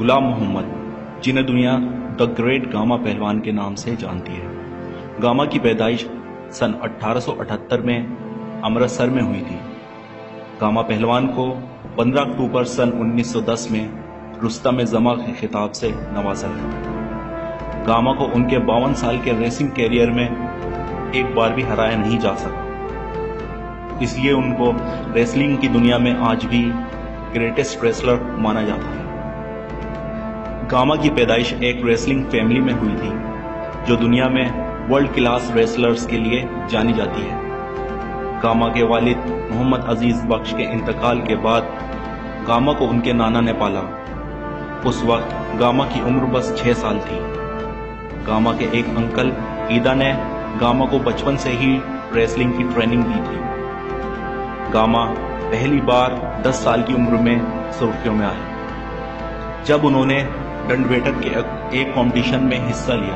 गुलाम मोहम्मद, जिन्हें दुनिया the great gamma पहलवान के नाम से जानती है। गामा की पैदाइश सन 1878 में अमृतसर में हुई थी। गामा पहलवान को 15 अक्टूबर सन 1910 में रुस्तम जमा के खिताब से नवाजा गया। गामा को उनके 52 साल के रेसिंग कैरियर में एक बार भी हराया नहीं जा सका, इसलिए उनको रेसलिंग की दुनिया में आज भी ग्रेटेस्ट रेसलर माना जाता है। गामा की पैदाइश एक रेसलिंग फैमिली में हुई थी जो दुनिया में वर्ल्ड क्लास रेसलर्स के लिए जानी जाती है। गामा के वालिद मोहम्मद अजीज बख्श के इंतकाल के बाद गामा को उनके नाना ने पाला। उस वक्त गामा की उम्र बस 6 साल थी। गामा के एक अंकल ईदा ने गामा को बचपन से ही रेसलिंग की ट्रेनिंग दी थी। गामा पहली बार 10 साल की उम्र में सुर्खियों में आए जब उन्होंने दंड बैठक के एक कंपटीशन में हिस्सा लिया।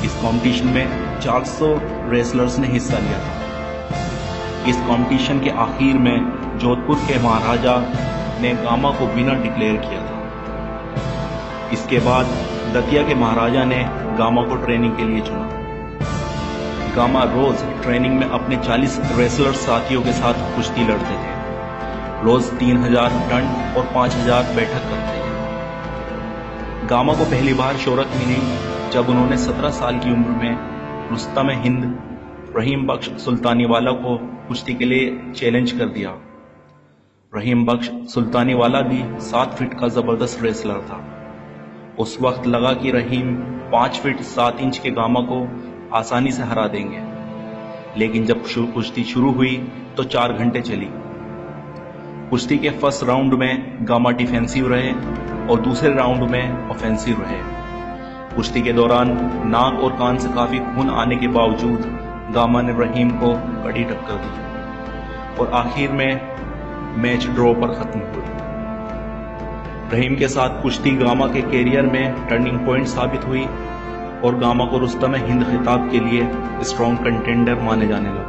इस कंपटीशन में 400 रेसलर्स ने हिस्सा लिया था। इस कंपटीशन के आखिर में जोधपुर के महाराजा ने गामा को विनर डिक्लेयर किया था। इसके बाद दतिया के महाराजा ने गामा को ट्रेनिंग के लिए चुना। गामा रोज ट्रेनिंग में अपने 40 रेसलर साथियों के साथ कुश्ती लड़ते थे। रोज 3000 दंड और 5000 बैठक करते थे। गामा को पहली बार शोहरत मिली जब उन्होंने 17 साल की उम्र में रुस्तम हिंद रहीम बख्श सुल्तानीवाला को कुश्ती के लिए चैलेंज कर दिया। रहीम बख्श सुल्तानीवाला भी 7 फीट का जबरदस्त रेसलर था। उस वक्त लगा कि रहीम 5 फीट 7 इंच के गामा को आसानी से हरा देंगे, लेकिन जब कुश्ती शुरू हुई तो 4 घंटे चली। कुश्ती के फर्स्ट राउंड में गामा डिफेंसिव रहे और दूसरे राउंड में ऑफेंसिव रहे। कुश्ती के दौरान नाक और कान से काफी खून आने के बावजूद गामा ने रहीम को कड़ी टक्कर दी और आखिर में मैच ड्रॉ पर खत्म हुई। रहीम के साथ कुश्ती गामा के कैरियर में टर्निंग पॉइंट साबित हुई और गामा को रुस्तम हिंद खिताब के लिए स्ट्रॉन्ग कंटेंडर माने जाने लगा।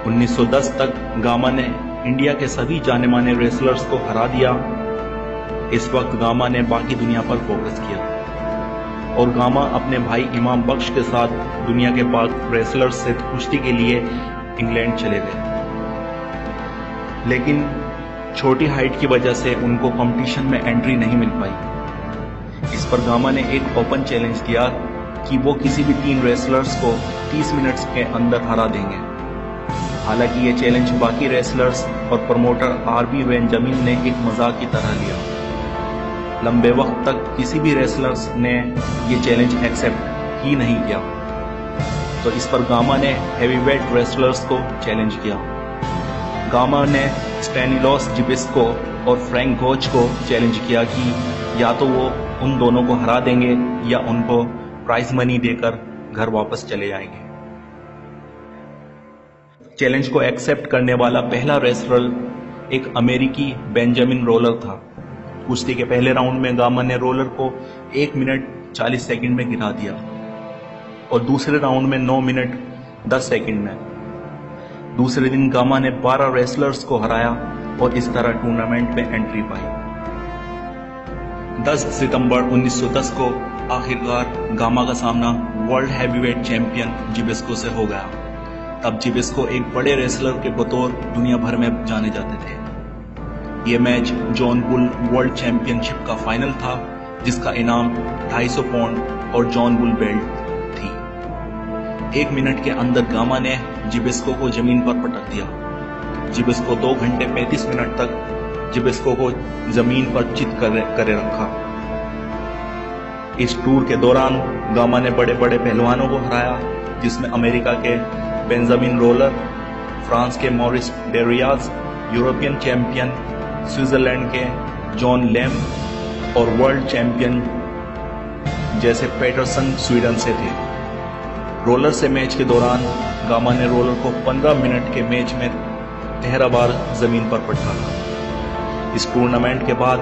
1910 तक गामा ने इंडिया के सभी जाने माने रेसलर्स को हरा दिया। इस वक्त गामा ने बाकी दुनिया पर फोकस किया और गामा अपने भाई इमाम बख्श के साथ दुनिया के बाकी रेसलर्स से कुश्ती के लिए इंग्लैंड चले गए, लेकिन छोटी हाइट की वजह से उनको कंपटीशन में एंट्री नहीं मिल पाई। इस पर गामा ने एक ओपन चैलेंज दिया कि वो किसी भी 3 रेसलर्स को 30 मिनट्स के अंदर हरा देंगे। हालांकि ये चैलेंज बाकी रेसलर्स और प्रमोटर आरबी बेंजामिन ने एक मजाक की तरह लिया। लंबे वक्त तक किसी भी रेसलर्स ने ये चैलेंज एक्सेप्ट ही नहीं किया, तो इस पर गामा ने हेवीवेट रेसलर्स को चैलेंज किया। गामा ने स्टैनिलोस जिबिस्को और फ्रैंक गोच को चैलेंज किया कि या तो वो उन दोनों को हरा देंगे या उनको प्राइज मनी देकर घर वापस चले जाएंगे। चैलेंज को एक्सेप्ट करने वाला पहला रेसलर एक अमेरिकी बेंजामिन रोलर था। कुश्ती के पहले राउंड में गामा ने रोलर को 1 मिनट 40 सेकंड में गिरा दिया और दूसरे राउंड में 9 मिनट 10 सेकंड में। दूसरे दिन गामा ने 12 रेसलर्स को हराया और इस तरह टूर्नामेंट में एंट्री पाई। 10 सितंबर 1910 को आखिरकार गामा का सामना वर्ल्ड हैवीवेट चैंपियन जिबिस्को से हो गया। तब जिबिस्को एक बड़े रेसलर के बतौर दुनिया भर में जाने जाते थे। ये match John bull world championship का फाइनल था, जिसका इनाम 250 पाउंड और जॉन बुल बेल्ट थी। 1 मिनट के अंदर गामा ने जिबिस्को को जमीन पर पटक दिया। जिबिस्को 2 घंटे 35 मिनट तक जिबिस्को को जमीन पर चित करे रखा। इस टूर के दौरान गामा ने बड़े बड़े पहलवानों को हराया, जिसमें अमेरिका के बेंजामिन रोलर, फ्रांस के मॉरिस डेरियाज, यूरोपियन चैंपियन स्विट्जरलैंड के जॉन लेम और वर्ल्ड चैंपियन जैसे पेटरसन स्वीडन से थे। रोलर से मैच के दौरान गामा ने रोलर को 15 मिनट के मैच में 13 बार जमीन पर पटका। इस टूर्नामेंट के बाद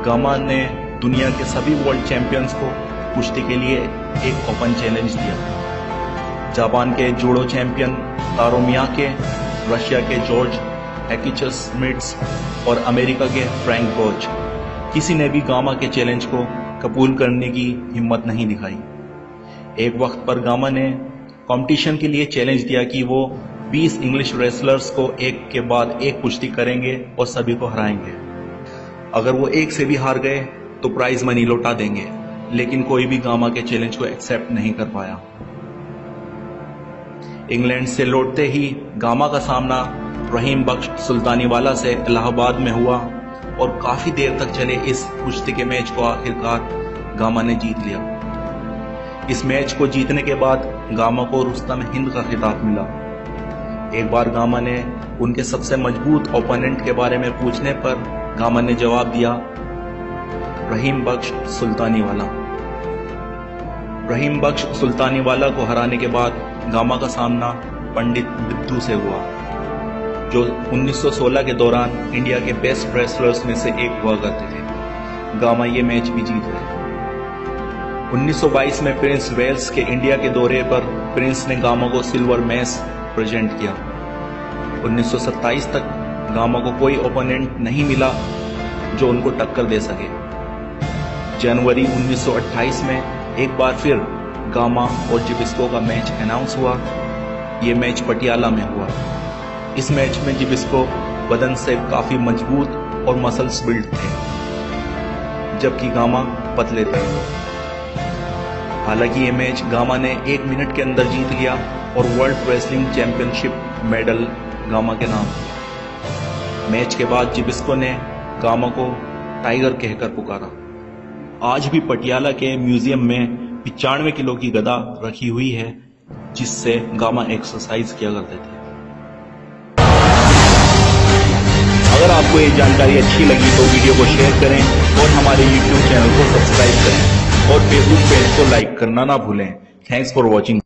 गामा ने दुनिया के सभी वर्ल्ड चैंपियंस को कुश्ती के लिए एक ओपन चैलेंज दिया। जापान के जूडो चैंपियन तारो मियाके, रशिया के जॉर्ज हैकिचस मिट्स और अमेरिका के फ्रैंक गोच किसी ने भी गामा के चैलेंज को कबूल करने की हिम्मत नहीं दिखाई। एक वक्त पर गामा ने कंपटीशन के लिए चैलेंज दिया कि वो 20 इंग्लिश रेसलर्स को एक के बाद एक कुश्ती करेंगे और सभी को हराएंगे। अगर वो एक से भी हार गए तो प्राइज मनी लौटा देंगे, लेकिन कोई भी गामा के चैलेंज को एक्सेप्ट नहीं कर पाया। इंग्लैंड से लौटते ही गामा का सामना रहीम बख्श सुल्तानीवाला से इलाहाबाद में हुआ और काफी देर तक चले इस कुश्ती के मैच को आखिरकार गामा ने जीत लिया। इस मैच को जीतने के बाद गामा को रुस्तम हिंद का खिताब मिला। एक बार गामा ने उनके सबसे मजबूत ओपोनेंट के बारे में पूछने पर गामा ने जवाब दिया, रहीम बख्श सुल्तानीवाला। रहीम बख्श सुल्तानीवाला को हराने के बाद गामा का सामना पंडित बिट्टू से हुआ, जो 1916 के दौरान इंडिया के बेस्ट रेसलर्स में से एक हुआ करते थे। गामा ये मैच भी जीत गए। 1922 में प्रिंस वेल्स के इंडिया के दौरे पर प्रिंस ने गामा को सिल्वर मैच प्रेजेंट किया। 1927 तक गामा को कोई ओपोनेंट नहीं मिला जो उनको टक्कर दे सके। जनवरी 1928 में एक बार फिर गामा और जिबिस्को का मैच अनाउंस हुआ। ये मैच पटियाला में हुआ। इस मैच में जिबिस्को बदन से काफी मजबूत और मसल्स बिल्ड थे, जबकि गामा पतले थे। हालांकि ये मैच गामा ने 1 मिनट के अंदर जीत लिया और world wrestling championship medal gamma के नाम। मैच के बाद जिबिस्को ने गामा को टाइगर कहकर पुकारा। आज भी पटियाला के म्यूजियम में 95 किलो की गदा रखी हुई है, जिससे गामा एक्सरसाइज किया करते थे। अगर आपको ये जानकारी अच्छी लगी तो वीडियो को शेयर करें और हमारे YouTube चैनल को सब्सक्राइब करें और फेसबुक पेज को लाइक करना ना भूलें। Thanks for watching.